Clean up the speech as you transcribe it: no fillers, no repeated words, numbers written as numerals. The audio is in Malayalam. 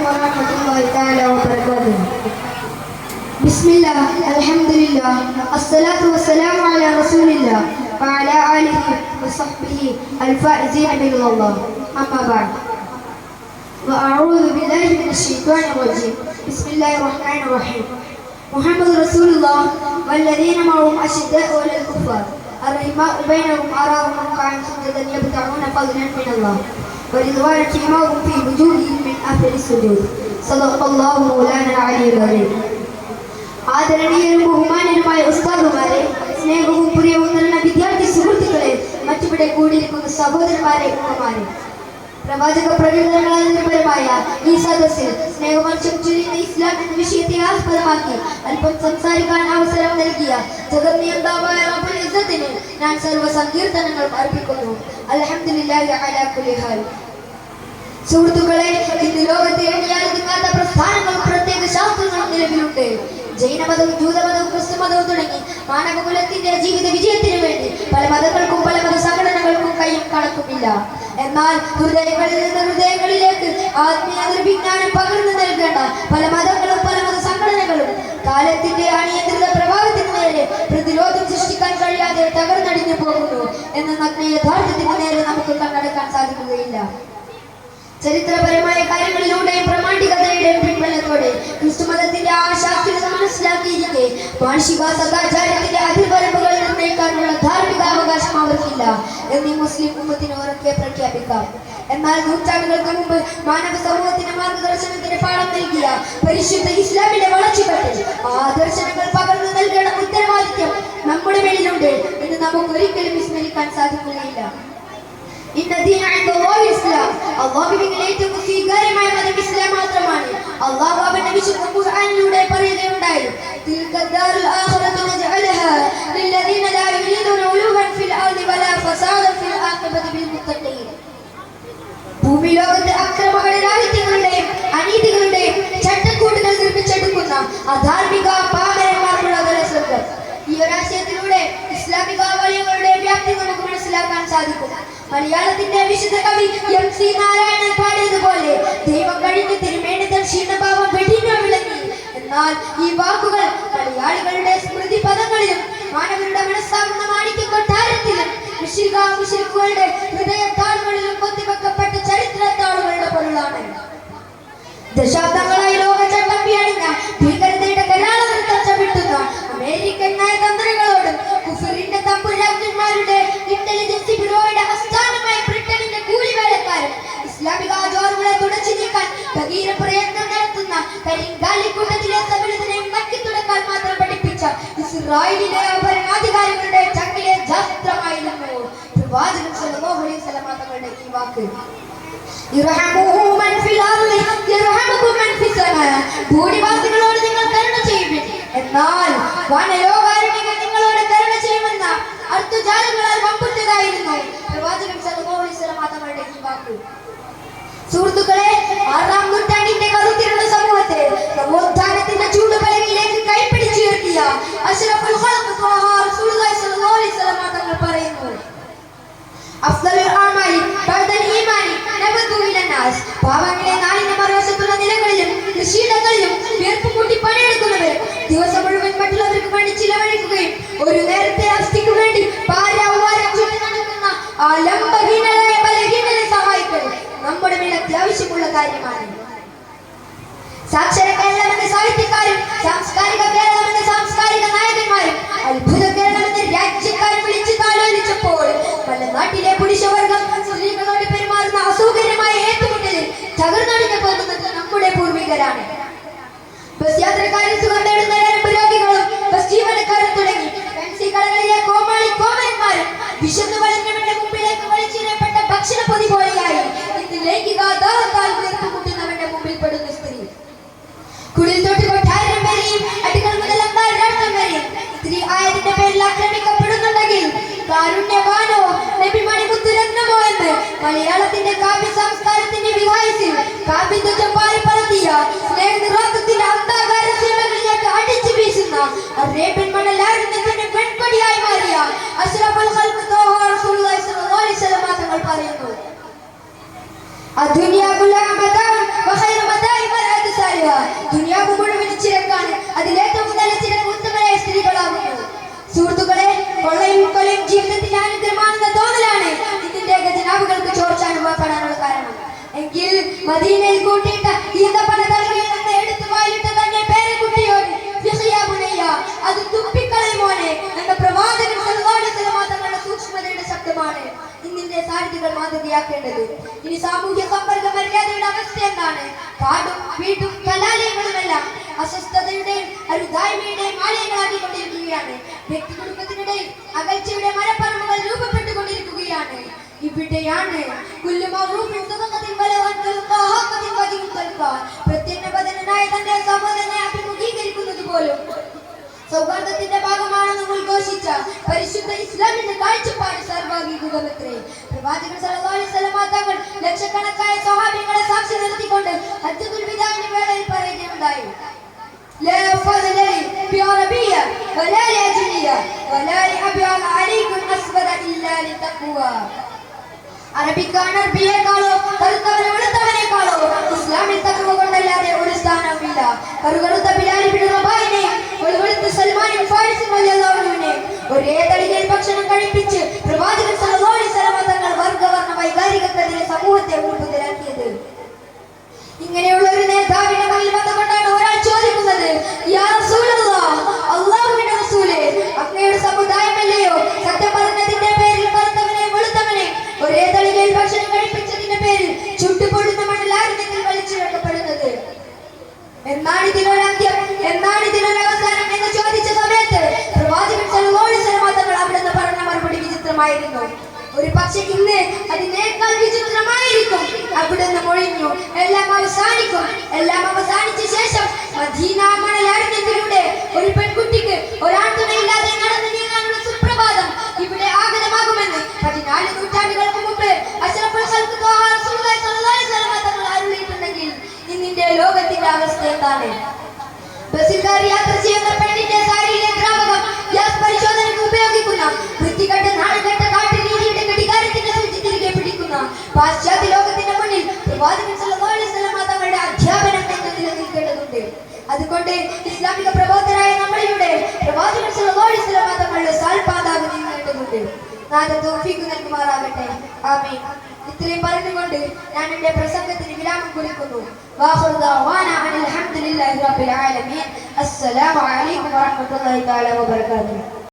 ورحمة الله تعالى وبركاته. بسم الله الحمد لله الصلاة والسلام على رسول الله وعلى آله وصحبه الفائزين برضا الله. أما بعد وأعوذ بالله من الشيطان الرجيم. بسم الله الرحمن الرحيم. محمد رسول الله والذين معه أشداء على الكفار الرحماء بينهم أراهم ركعا سجدا يبتغون فضلا من الله ورضوانا سيماهم في وجوههم من أثر السجود. صدق الله مولانا العلي العظيم. ആദരണീയരും ബഹുമാനരുമായ ഉസ്താദുമാരെ, സ്നേഹവും പ്രിയവും നിറഞ്ഞ വിദ്യാർത്ഥി സുഹൃത്തുക്കളെ, മറ്റിവിടെ കൂടിയിരിക്കുന്ന സഹോദരന്മാരെ, ഉമ്മമാരെ, പ്രവാചക പ്രകടനങ്ങളാൽ നിർഭരമായ ഈ സദസ്സിൽ സ്നേഹവംശം ചൊരിയുന്ന ഇസ്ലാം എന്ന വിഷയത്തെ ആസ്പദമാക്കി അല്പം സംസാരിക്കാൻ അവസരം നൽകിയ ജഗന്നിയന്താവായ റബ്ബുൽ ഇസ്സത്തിന് ഞാൻ സർവ്വ സങ്കീർത്തനങ്ങളും അർപ്പിക്കുന്നു. അൽഹംദുലില്ലാഹി അലാ കുല്ലി ഹാൽ. സുഹൃത്തുക്കളെ, ഇന്ന് ലോകത്തെ എണ്ണിയാൽ ഒതുങ്ങാത്ത പ്രസ്ഥാനങ്ങളും പ്രത്യേക ശാസ്ത്രങ്ങളും നിലവിലുണ്ട്. ജൈനമതവും ജൂതമതവും ക്രിസ്തുമതവും തുടങ്ങി മാനവകുലത്തിന്റെ ജീവിത വിജയത്തിനു വേണ്ടി പല മതങ്ങൾക്കും പല മത സംഘടനകൾക്കും കയ്യും കണക്കുമില്ല. എന്നാൽ ഹൃദയങ്ങളിൽ നിന്ന് ഹൃദയങ്ങളിലേക്ക് ആത്മീയ നിർവിജ്ഞാനം പകർന്നു നൽകേണ്ട പല മതങ്ങളും പല മത സംഘടനകളും കാലത്തിന്റെ അനിയന്ത്രിത പ്രഭാവത്തിന് നേരെ പ്രതിരോധം സൃഷ്ടിക്കാൻ കഴിയാതെ തകർന്നടിഞ്ഞു പോകുന്നു എന്ന നഗ്ന യഥാർത്ഥത്തിന് നേരെ നമുക്ക് കണ്ണടക്കാൻ സാധിക്കുകയില്ല. ചരിത്രപരമായ കാര്യങ്ങളിലൂടെയും പ്രമാണികതയുടെയും പിൻബലത്തോടെ ക്രിസ്തുമതത്തിന്റെ ആ ശാസ്ത്രീയത മനസ്സിലാക്കിയിരിക്കെ മാനുഷിക സദാചാരത്തിന്റെ അതിർവരമ്പുകൾ നിർണ്ണയിക്കാനുള്ള ധാർമ്മികാവകാശം അവർക്കില്ല എന്നീ മുസ്ലിം ഉമ്മത്തിന് ഉറക്കെ പ്രഖ്യാപിക്കാം. എന്നാൽ നൂറ്റാണ്ടുകൾക്ക് മുമ്പ് മാനവ സമൂഹത്തിന്റെ മാർഗദർശനത്തിന് പാഠം നൽകിയ പരിശുദ്ധ ഇസ്ലാമിന്റെ വളർച്ചപ്പെട്ട് ആ ദർശനങ്ങൾ പകർന്നു നൽകേണ്ട ഉത്തരവാദിത്യം നമ്മുടെ മേലിലുണ്ട് എന്ന് നമുക്ക് ഒരിക്കലും വിസ്മരിക്കാൻ സാധിക്കുകയില്ല. അള്ളാഹുവിന്റെ ഏറ്റവും സ്വീകാര്യമായ മതം ഇസ്ലാം മാത്രമാണ്. അള്ളാഹു അവന്റെ വിശുദ്ധ ഖുർആനിലൂടെ പറയുകയുണ്ടായി, ഭൂമി ലോകത്തെ അക്രമങ്ങളുടെ രാഹിത്യങ്ങളുടെയും അനീതികളുടെയും ചട്ടക്കൂടുകൾ നിർമ്മിച്ചെടുക്കുന്ന അധാർമിക പാമരന്മാർക്കുള്ള സ്വർഗം. ഈ ഒരാശയത്തിലൂടെ ഇസ്ലാമിക വലയങ്ങളുടെ വ്യാപ്തി നമുക്ക് മനസ്സിലാക്കാൻ സാധിക്കും. മലയാളത്തിന്റെ വിശുദ്ധ കവി MC നാരായണൻ പാടിയതുപോലെ ദൈവം കഴിഞ്ഞ് തിരുമേനി തൻ ക്ഷീണഭാവം വെടിഞ്ഞു വിളങ്ങി. എന്നാൽ ഈ വാക്കുകൾ മലയാളികളുടെ സ്മൃതി പദങ്ങളിലും മാനവരുടെ മനസ്സാകുന്ന മാണിക്യ കൊട്ടാരത്തിലും മുശ്രിക്കുകളുടെ ഹൃദയത്താളുകളിലും കൊത്തിവെക്കപ്പെട്ട ചരിത്രത്താളുകളുടെ പൊരുളാണ്. ദശാബ്ദങ്ങളായി ലോക ചട്ടമ്പിയണിഞ്ഞ ഭീകരതയുടെ കരാള നൃത്തം ചവിട്ടുന്ന അമേരിക്കൻ നയതന്ത്രങ്ങളോടും കുഫറിന്റെ തമ്പുരാക്കന്മാരുടെ ഇന്റലിജൻസ് ബ്യൂറോയുടെ ആസ്ഥാനമായ ബ്രിട്ടനിന്റെ കൂലിവേലക്കാരും ഇസ്ലാമിക ആചാരങ്ങളെ തുടച്ചു നീക്കാൻ ഭഗീര പ്രയത്നം നടത്തുന്ന കരിങ്കാലിക്കൂട്ടത്തിലെ സകലത്തിനെയും നക്കി തുടക്കാൻ മാത്രം പഠിപ്പിച്ച ഇസ്രായേലിലെ ഭരണാധികാരികളുടെ ചക്കിലെ ജാസ്ത്രമായിരുന്നു പ്രവാചകൻ സല്ലല്ലാഹു അലൈഹി വസല്ലം തങ്ങളുടെ ഈ വാക്ക്. ഭൂരിവാസികളോട് നിങ്ങൾ കരുണ ചെയ്യുവിൻ, എന്നാൽ വാനലോകാരുണ്യങ്ങൾ നിങ്ങളോട് കരുണ ചെയ്യുമെന്ന അർത്ഥജാലങ്ങളാൽ വമ്പുറ്റതായിരുന്നു പ്രവാചകൻ സല്ലല്ലാഹു അലൈഹി വസല്ലം തങ്ങളുടെ ഈ വാക്ക്. സുഹൃത്തുക്കളെ, 6-ാം നൂറ്റാണ്ടിന്റെ കറുത്തിരുണ്ട സമൂഹത്തെ നവോത്ഥാനത്തിന്റെ ചൂടുപലകയിലേക്ക് കൈപ്പിടിച്ചുയർത്തിയ അഷ്റഫുൽ ഖൽഖ് ത്വാഹ റസൂലുള്ളാഹി സ്വല്ലല്ലാഹു അലൈഹി വസല്ലം തങ്ങൾ പറയുന്നു, അഫ്ദലുൽ അഅമാലി ബഅദൽ ഈമാനി നബതു ഇലൻ നാസ്. പാവങ്ങളെ നാടിന്റെ മറുവശത്തുള്ള നിലങ്ങളിലും കൃഷിയിടങ്ങളിലും വിയർപ്പ് കൂട്ടി പണിയെടുക്കുന്നവർ ദിവസം മുഴുവൻ മറ്റുള്ളവർക്ക് വേണ്ടി ചിലവഴിക്കുകയും ഒരു നേരത്തെ അസ്ഥിക്ക് വേണ്ടി ഭാര്യാവാരം ചുറ്റി നടക്കുന്ന ആ ലംബഹീനരായ ബലഹീനരെ സഹായിക്കൽ നമ്മുടെ മേൽ അത്യാവശ്യമുള്ള കാര്യമാണ്. സാക്ഷര കേരളം എന്ന സാഹിത്യക്കാരും സാംസ്കാരിക കേരളം എന്ന സാംസ്കാരിക നായകന്മാരും അത്ഭുത കേരളം എന്ന രാജ്യക്കാരും വിളിച്ചു താലോലിച്ചപ്പോൾ മലനാട്ടിലെ പുരുഷവർഗം സ്ത്രീകളോട് പെരുമാറുന്ന അസൗകര്യമായ ഏറ്റുമുട്ടലിൽ തകർന്നടിഞ്ഞു പോകുന്നത് നമ്മുടെ പൂർവികരാണ്. ബസ് യാത്രക്കാരും സുഖം നേടുന്ന രോഗികളും ബസ് ജീവനക്കാരും തുടങ്ങി ഫാൻസി കടകളിലെ കോമാളി കോമരന്മാരും വിശന്നു വളഞ്ഞവന്റെ മുമ്പിലേക്ക് വലിച്ചെറിയപ്പെട്ട ഭക്ഷണ പൊതി പോലെയായി ഇന്ന് ലൈംഗിക ദാഹത്താൽ വീർപ്പുമുട്ടുന്നവന്റെ മുമ്പിൽ പെടുന്ന സ്ത്രീ. കുടിൽ തൊട്ട് കൊട്ടാരം വരെയും അടികൾ മുതൽ അന്താരാഷ്ട്രം വരെയും സ്ത്രീ ആയതിന്റെ പേരിൽ ആക്രമിക്കപ്പെടുന്നുണ്ടെങ്കിൽ കാരുണ്യവാനോ നബിമണി മുത്തുരത്നമോ എന്ന് മലയാളത്തിന്റെ കാവ്യ സംസ്കാരത്തിന്റെ വിഹായസിൽ കാവ്യത്വം പാറി പറത്തിയ സ്നേഹനിർവാഹത്തിന്റെ അന്താകാര സീമകളിലേക്ക് അടിച്ചു വീശുന്ന അറേബ്യൻ മണലാരുന്നതിന്റെ പെൺകൊടിയായി മാറിയ അഷ്റഫുൽ ഖൽഖ് ത്വാഹ റസൂലുള്ളാഹി സ്വല്ലല്ലാഹു അലൈഹി വസല്ലം തങ്ങൾ പറയുന്നു, അദ്ദുനിയ കുല്ലഹാ മതാഉൻ വഖൈറു മതാഇ എങ്കിൽ മദീനയിൽ കൂട്ടിയിട്ട് ഈന്തപ്പന തലയിൽ നിന്ന് എടുത്ത് വായിലിട്ട് തന്റെ പേരക്കുട്ടിയോട് അത് തുപ്പിക്കളയുമോനെ എന്ന പ്രവാചകൻ സല്ലല്ലാഹു അലൈഹി വസല്ലം തങ്ങളുടെ സൂക്ഷ്മതയുടെ ശബ്ദമാണ് ഇന്നിന്റെ സാരഥികൾ മാതൃകയാക്കേണ്ടത്. ഇനി സാമൂഹ്യ സമ്പർക്ക മര്യാദയുടെ അവസ്ഥ എന്താണ്? കാടും വീട്ടും കലാലയങ്ങളുമെല്ലാം അസ്വസ്ഥതയുടെയും അരുതായ്മയുടെയും ആലയങ്ങളാക്കിക്കൊണ്ടിരിക്കുകയാണ്. വ്യക്തി കുടുംബത്തിനിടയിൽ അകൽച്ചയുടെ മരപ്പറമ്പുകൾ രൂപപ്പെട്ടുകൊണ്ടിരിക്കുകയാണ്. ഇവിടെയാണ് പ്രത്യക്ഷബദ്ധനായ തന്റെ സഹോദരനെ അഭിമുഖീകരിക്കുന്നത് പോലും സൗഹാർദ്ദത്തിന്റെ ഭാഗമാണെന്ന് ഉദ്ഘോഷിച്ച പരിശുദ്ധ ഇസ്ലാമിന്റെ കാഴ്ചപ്പാട് സർവാംഗീകൃതമത്രേ. പ്രവാചകൻ സല്ലല്ലാഹു അലൈഹി വസല്ലം തങ്ങൾ ലക്ഷക്കണക്കായ സ്വഹാബികളെ സാക്ഷി നിർത്തിക്കൊണ്ട് ഹജ്ജത്തുൽ വിദാഇന്റെ വേളയിൽ പറയുകയുണ്ടായി, لا فضل لي بعربية ولا لأجنية ولا لأبيض عليكم أسود إلا لتقوى. അറബിക്കാണ് അറബിയേക്കാളോ കറുത്തവനെ വെളുത്തവനേക്കാളോ ഇസ്ലാമിൽ തഖ്വ കൊണ്ടല്ലാതെ ഒരു സ്ഥാനവുമില്ല. കറുകറുത്ത ബിലാൽ ഇബ്നു റബാഹിനെയും വെളുത്ത സൽമാൻ ഫാരിസി റളിയല്ലാഹു അൻഹുവിനെയും ഒരേ തളികയിൽ ഭക്ഷണം കഴിപ്പിച്ച് പ്രവാചകൻ സല്ലല്ലാഹു അലൈഹി വസല്ലം തങ്ങൾ വർഗ്ഗവർണ്ണ വൈകാരികതയെ സമൂഹത്തെ ഊർജിതരാക്കിയത്. ഇങ്ങനെയുള്ള ഒരു നേതാവിന്റെ മുന്നിൽ വന്നുകൊണ്ടാണ് ഒരാൾ ചോദിക്കുന്നത്, യാ റസൂലല്ലാഹ്, അല്ലാഹുവിന്റെ റസൂലേ, അങ്ങയുടെ സമുദായമല്ലയോ സത്യം പറഞ്ഞതിന്റെ പേരിൽ കറുത്തവനെ വെളുത്തവനെ ഒരേ തളികയിൽ ഭക്ഷണം കഴിപ്പിച്ചതിന്റെ പേരിൽ ചുട്ടുപൊള്ളുന്ന മണലായിരുന്നെങ്കിൽ വലിച്ചു വെക്കപ്പെടുന്നത്? എന്നാണ് ഇതിനൊരന്ത്യം, എന്നാണ് ഇതിനൊരവസാനം എന്ന് ചോദിച്ച സമയത്ത് പ്രവാചകൻ സല്ലല്ലാഹു അലൈഹി വസല്ലം തങ്ങൾ അവിടുന്ന് പറഞ്ഞ മറുപടി വിചിത്രമായിരുന്നു. ഒരു പക്ഷെ ഇന്ന് അതിനേക്കാൾ വിചിത്രമായിരിക്കും. അവിടുന്ന് മൊഴിഞ്ഞു, എല്ലാം അവസാനിക്കും. എല്ലാം അവസാനിച്ച ശേഷം മദീന മണലാരണ്യത്തിലൂടെ ഒരു പെൺകുട്ടിക്ക് ഒരാൾ തുണയില്ലാതെ നടന്നു നീങ്ങാനുള്ള സുപ്രഭാതം ഇവിടെ ആഗതമാകുമെന്ന് 14 നൂറ്റാണ്ടുകൾക്ക് മുമ്പ് അഷ്റഫുൽ ഖൽഖ് ത്വാഹ റസൂലുള്ളാഹി സ്വല്ലല്ലാഹു അലൈഹി വസല്ലം തങ്ങൾ അരുളിയിട്ടുണ്ടെങ്കിൽ ഇന്നിന്റെ ലോകത്തിന്റെ അവസ്ഥ എന്താണ്? ബസ്സിൽ കയറി യാത്ര ചെയ്യുന്ന പെണ്ണിന്റെ സാരിയിലെ ദ്രാവകം ഗ്യാസ് പരിശോധനയ്ക്ക് ഉപയോഗിക്കുന്ന വൃത്തികെട്ട നാടുകെട്ട കാട്ടുരീതിയുടെ ഘടികാരത്തിന്റെ സൂചി തിരികെ പിടിക്കുന്ന പാശ്ചാത്യ ലോകത്തിന്റെ മുന്നിൽ പ്രവാചകൻ സല്ലല്ലാഹു അലൈഹി വസല്ലം തങ്ങളുടെ അധ്യാപനം എന്ന് നിലനിൽക്കേണ്ടതുണ്ട്. അതുകൊണ്ട് ഇസ്ലാമിക പ്രബോധകരായ നമ്മളിലൂടെ പ്രവാചകൻ സല്ലല്ലാഹു അലൈഹി വസല്ലം തങ്ങളുടെ സാൽപാതാവ് നീങ്ങേണ്ടതുണ്ട്. നാഥൻ തൗഫീഖ് നൽകുമാറാകട്ടെ. ആമീൻ. ഇത്രയും പറഞ്ഞുകൊണ്ട് ഞാൻ എന്റെ പ്രസംഗത്തിന് വിരാമം കുറിക്കുന്നു. വാഖിറു ദഅവാന അൽഹംദുലില്ലാഹി റബ്ബിൽ ആലമീൻ. അസ്സലാമു അലൈക്കും വറഹ്മത്തുള്ളാഹി തആല വബറകാതുഹു.